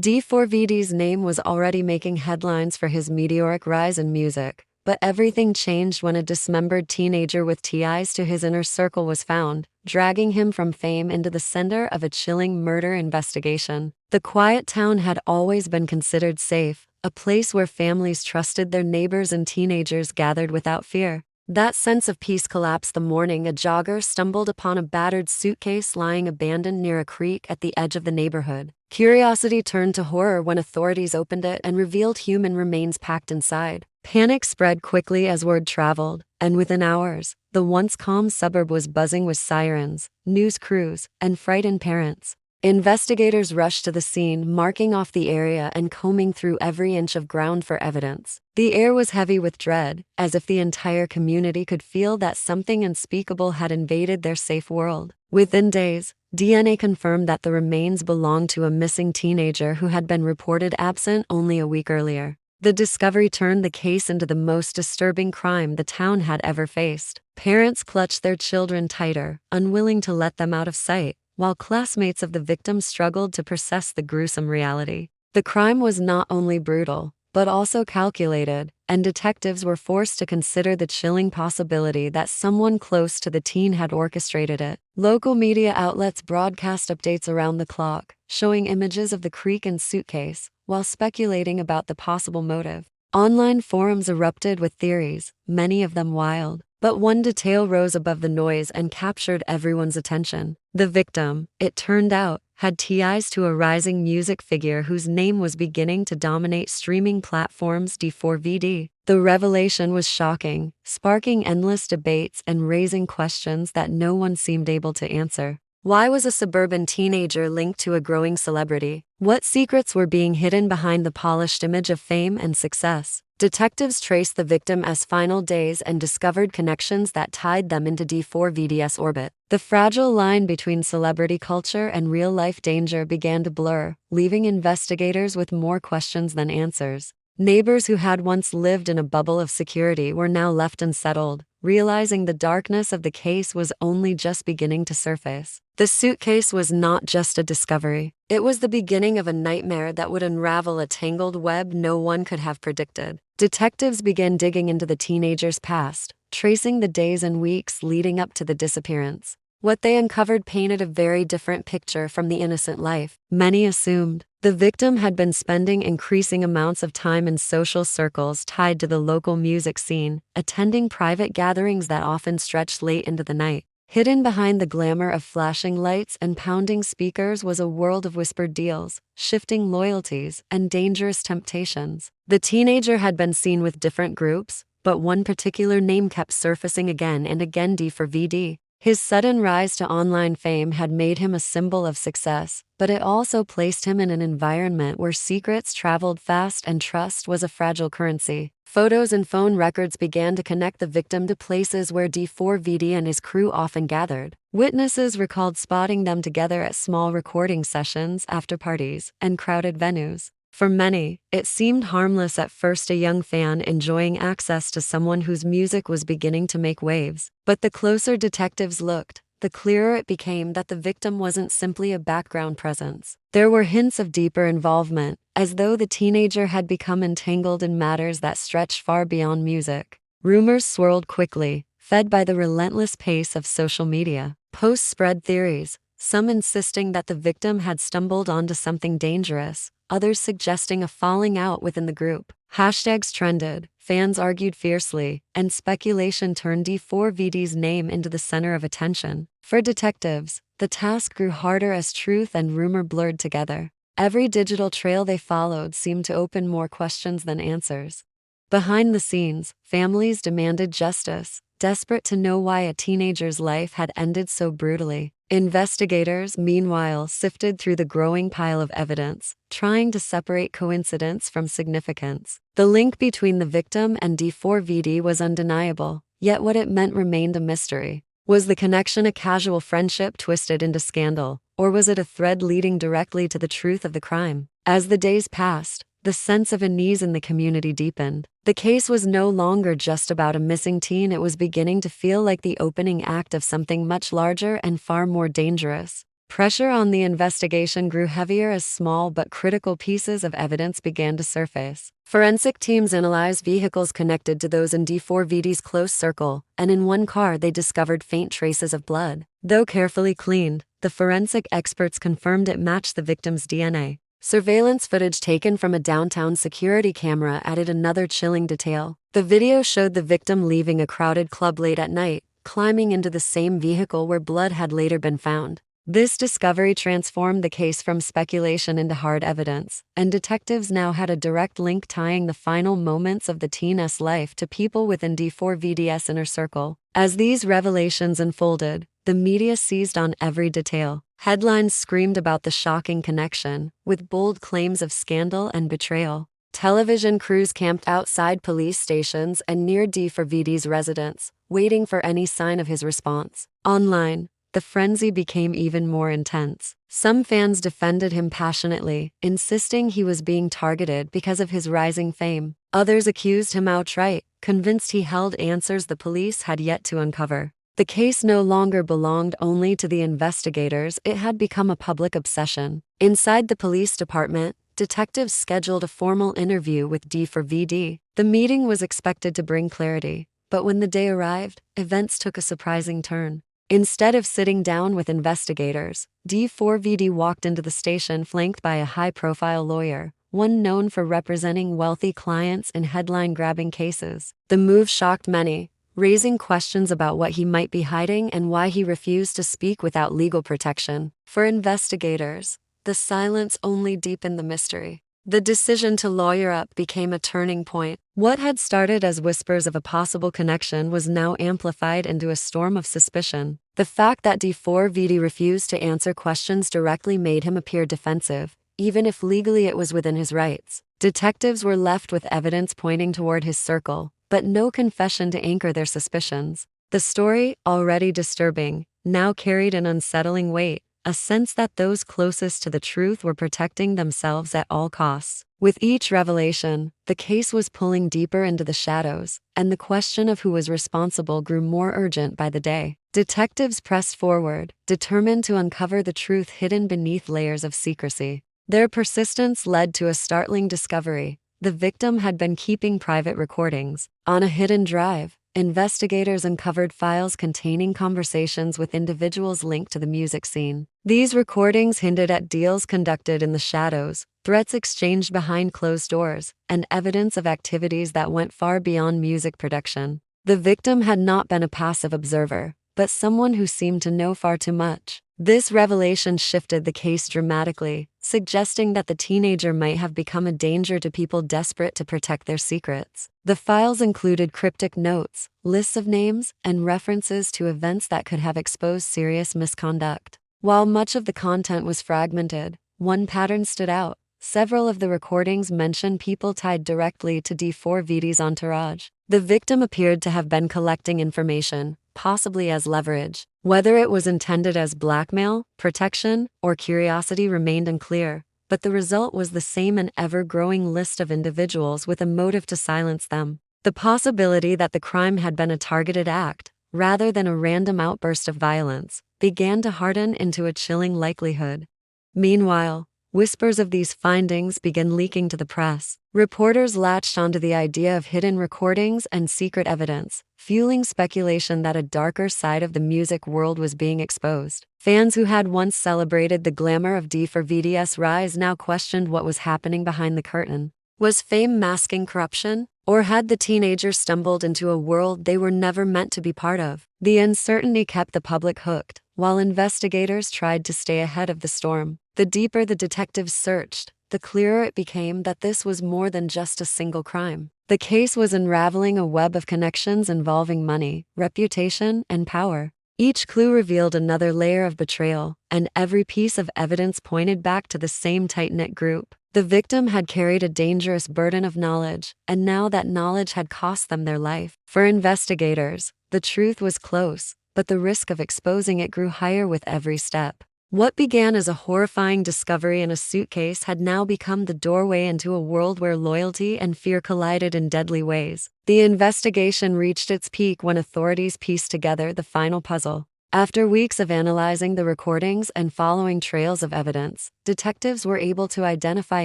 D4vd's name was already making headlines for his meteoric rise in music, but everything changed when a dismembered teenager with ties to his inner circle was found, dragging him from fame into the center of a chilling murder investigation. The quiet town had always been considered safe, a place where families trusted their neighbors and teenagers gathered without fear. That sense of peace collapsed the morning a jogger stumbled upon a battered suitcase lying abandoned near a creek at the edge of the neighborhood. Curiosity turned to horror when authorities opened it and revealed human remains packed inside. Panic spread quickly as word traveled, and within hours, the once calm suburb was buzzing with sirens, news crews, and frightened parents. Investigators rushed to the scene, marking off the area and combing through every inch of ground for evidence. The air was heavy with dread, as if the entire community could feel that something unspeakable had invaded their safe world. Within days, DNA confirmed that the remains belonged to a missing teenager who had been reported absent only a week earlier. The discovery turned the case into the most disturbing crime the town had ever faced. Parents clutched their children tighter, unwilling to let them out of sight, while classmates of the victim struggled to process the gruesome reality. The crime was not only brutal, but also calculated, and detectives were forced to consider the chilling possibility that someone close to the teen had orchestrated it. Local media outlets broadcast updates around the clock, showing images of the creek and suitcase, while speculating about the possible motive. Online forums erupted with theories, many of them wild. But one detail rose above the noise and captured everyone's attention. The victim, it turned out, had ties to a rising music figure whose name was beginning to dominate streaming platforms. D4vd. The revelation was shocking, sparking endless debates and raising questions that no one seemed able to answer. Why was a suburban teenager linked to a growing celebrity? What secrets were being hidden behind the polished image of fame and success? Detectives traced the victim as final days and discovered connections that tied them into D4vd's orbit. The fragile line between celebrity culture and real-life danger began to blur, leaving investigators with more questions than answers. Neighbors who had once lived in a bubble of security were now left unsettled, realizing the darkness of the case was only just beginning to surface. The suitcase was not just a discovery. It was the beginning of a nightmare that would unravel a tangled web no one could have predicted. Detectives began digging into the teenager's past, tracing the days and weeks leading up to the disappearance. What they uncovered painted a very different picture from the innocent life many assumed. The victim had been spending increasing amounts of time in social circles tied to the local music scene, attending private gatherings that often stretched late into the night. Hidden behind the glamour of flashing lights and pounding speakers was a world of whispered deals, shifting loyalties, and dangerous temptations. The teenager had been seen with different groups, but one particular name kept surfacing again and again: D4vd. His sudden rise to online fame had made him a symbol of success, but it also placed him in an environment where secrets traveled fast and trust was a fragile currency. Photos and phone records began to connect the victim to places where D4vd and his crew often gathered. Witnesses recalled spotting them together at small recording sessions, after parties, and crowded venues. For many, it seemed harmless at first, a young fan enjoying access to someone whose music was beginning to make waves. But the closer detectives looked, the clearer it became that the victim wasn't simply a background presence. There were hints of deeper involvement, as though the teenager had become entangled in matters that stretched far beyond music. Rumors swirled quickly, fed by the relentless pace of social media. Posts spread theories, some insisting that the victim had stumbled onto something dangerous, others suggesting a falling out within the group. Hashtags trended, fans argued fiercely, and speculation turned D4vd's name into the center of attention. For detectives, the task grew harder as truth and rumor blurred together. Every digital trail they followed seemed to open more questions than answers. Behind the scenes, families demanded justice, desperate to know why a teenager's life had ended so brutally. Investigators, meanwhile, sifted through the growing pile of evidence, trying to separate coincidence from significance. The link between the victim and D4vd was undeniable, yet what it meant remained a mystery. Was the connection a casual friendship twisted into scandal, or was it a thread leading directly to the truth of the crime? As the days passed, the sense of unease in the community deepened. The case was no longer just about a missing teen, it was beginning to feel like the opening act of something much larger and far more dangerous. Pressure on the investigation grew heavier as small but critical pieces of evidence began to surface. Forensic teams analyzed vehicles connected to those in D4vd's close circle, and in one car they discovered faint traces of blood. Though carefully cleaned, the forensic experts confirmed it matched the victim's DNA. Surveillance footage taken from a downtown security camera added another chilling detail. The video showed the victim leaving a crowded club late at night, climbing into the same vehicle where blood had later been found. This discovery transformed the case from speculation into hard evidence, and detectives now had a direct link tying the final moments of the teen's life to people within D4vd's inner circle. As these revelations unfolded, the media seized on every detail. Headlines screamed about the shocking connection, with bold claims of scandal and betrayal. Television crews camped outside police stations and near D4vd's residence, waiting for any sign of his response. Online, the frenzy became even more intense. Some fans defended him passionately, insisting he was being targeted because of his rising fame. Others accused him outright, convinced he held answers the police had yet to uncover. The case no longer belonged only to the investigators, it had become a public obsession. Inside the police department, detectives scheduled a formal interview with D4vd. The meeting was expected to bring clarity, but when the day arrived, events took a surprising turn. Instead of sitting down with investigators, D4vd walked into the station flanked by a high-profile lawyer, one known for representing wealthy clients in headline-grabbing cases. The move shocked many, raising questions about what he might be hiding and why he refused to speak without legal protection. For investigators, the silence only deepened the mystery. The decision to lawyer up became a turning point. What had started as whispers of a possible connection was now amplified into a storm of suspicion. The fact that D4vd refused to answer questions directly made him appear defensive, even if legally it was within his rights. Detectives were left with evidence pointing toward his circle, but no confession to anchor their suspicions. The story, already disturbing, now carried an unsettling weight, a sense that those closest to the truth were protecting themselves at all costs. With each revelation, the case was pulling deeper into the shadows, and the question of who was responsible grew more urgent by the day. Detectives pressed forward, determined to uncover the truth hidden beneath layers of secrecy. Their persistence led to a startling discovery. The victim had been keeping private recordings. On a hidden drive, investigators uncovered files containing conversations with individuals linked to the music scene. These recordings hinted at deals conducted in the shadows, threats exchanged behind closed doors, and evidence of activities that went far beyond music production. The victim had not been a passive observer, but someone who seemed to know far too much. This revelation shifted the case dramatically, suggesting that the teenager might have become a danger to people desperate to protect their secrets. The files included cryptic notes, lists of names, and references to events that could have exposed serious misconduct. While much of the content was fragmented, one pattern stood out. Several of the recordings mentioned people tied directly to D4vd's entourage. The victim appeared to have been collecting information, possibly as leverage. Whether it was intended as blackmail, protection, or curiosity remained unclear, but the result was the same: an ever-growing list of individuals with a motive to silence them. The possibility that the crime had been a targeted act, rather than a random outburst of violence, began to harden into a chilling likelihood. Meanwhile, whispers of these findings began leaking to the press. Reporters latched onto the idea of hidden recordings and secret evidence, fueling speculation that a darker side of the music world was being exposed. Fans who had once celebrated the glamour of D4vd's rise now questioned what was happening behind the curtain. Was fame masking corruption? Or had the teenagers stumbled into a world they were never meant to be part of? The uncertainty kept the public hooked, while investigators tried to stay ahead of the storm. The deeper the detectives searched, the clearer it became that this was more than just a single crime. The case was unraveling a web of connections involving money, reputation, and power. Each clue revealed another layer of betrayal, and every piece of evidence pointed back to the same tight-knit group. The victim had carried a dangerous burden of knowledge, and now that knowledge had cost them their life. For investigators, the truth was close, but the risk of exposing it grew higher with every step. What began as a horrifying discovery in a suitcase had now become the doorway into a world where loyalty and fear collided in deadly ways. The investigation reached its peak when authorities pieced together the final puzzle. After weeks of analyzing the recordings and following trails of evidence, detectives were able to identify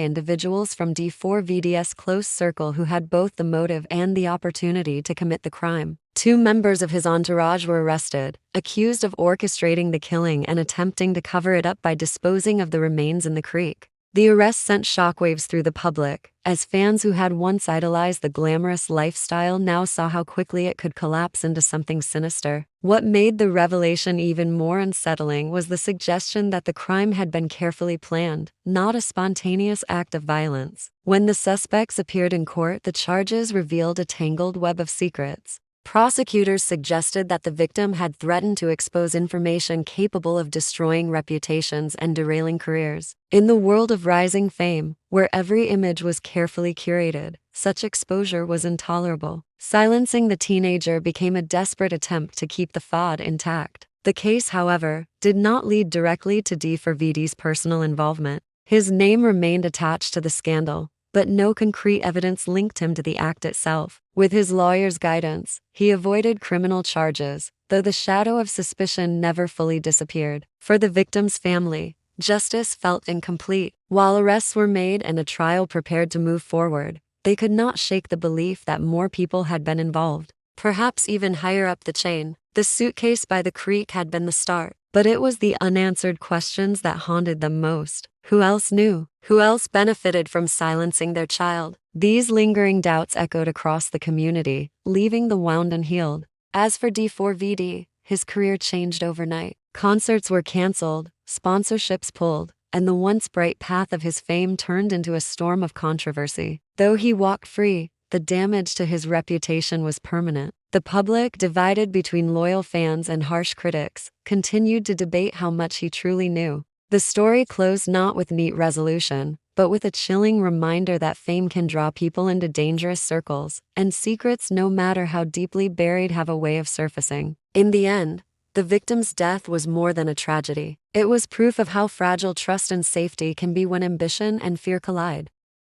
individuals from D4vd's close circle who had both the motive and the opportunity to commit the crime. 2 members of his entourage were arrested, accused of orchestrating the killing and attempting to cover it up by disposing of the remains in the creek. The arrest sent shockwaves through the public, as fans who had once idolized the glamorous lifestyle now saw how quickly it could collapse into something sinister. What made the revelation even more unsettling was the suggestion that the crime had been carefully planned, not a spontaneous act of violence. When the suspects appeared in court, the charges revealed a tangled web of secrets. Prosecutors suggested that the victim had threatened to expose information capable of destroying reputations and derailing careers. In the world of rising fame, where every image was carefully curated, such exposure was intolerable. Silencing the teenager became a desperate attempt to keep the facade intact. The case, however, did not lead directly to D4vd's personal involvement. His name remained attached to the scandal, but no concrete evidence linked him to the act itself. With his lawyer's guidance, he avoided criminal charges, though the shadow of suspicion never fully disappeared. For the victim's family, justice felt incomplete. While arrests were made and a trial prepared to move forward, they could not shake the belief that more people had been involved. Perhaps even higher up the chain, the suitcase by the creek had been the start. But it was the unanswered questions that haunted them most. Who else knew? Who else benefited from silencing their child? These lingering doubts echoed across the community, leaving the wound unhealed. As for D4vd, his career changed overnight. Concerts were canceled, sponsorships pulled, and the once bright path of his fame turned into a storm of controversy. Though he walked free, the damage to his reputation was permanent. The public, divided between loyal fans and harsh critics, continued to debate how much he truly knew. The story closed not with neat resolution, but with a chilling reminder that fame can draw people into dangerous circles, and secrets, no matter how deeply buried, have a way of surfacing. In the end, the victim's death was more than a tragedy. It was proof of how fragile trust and safety can be when ambition and fear collide.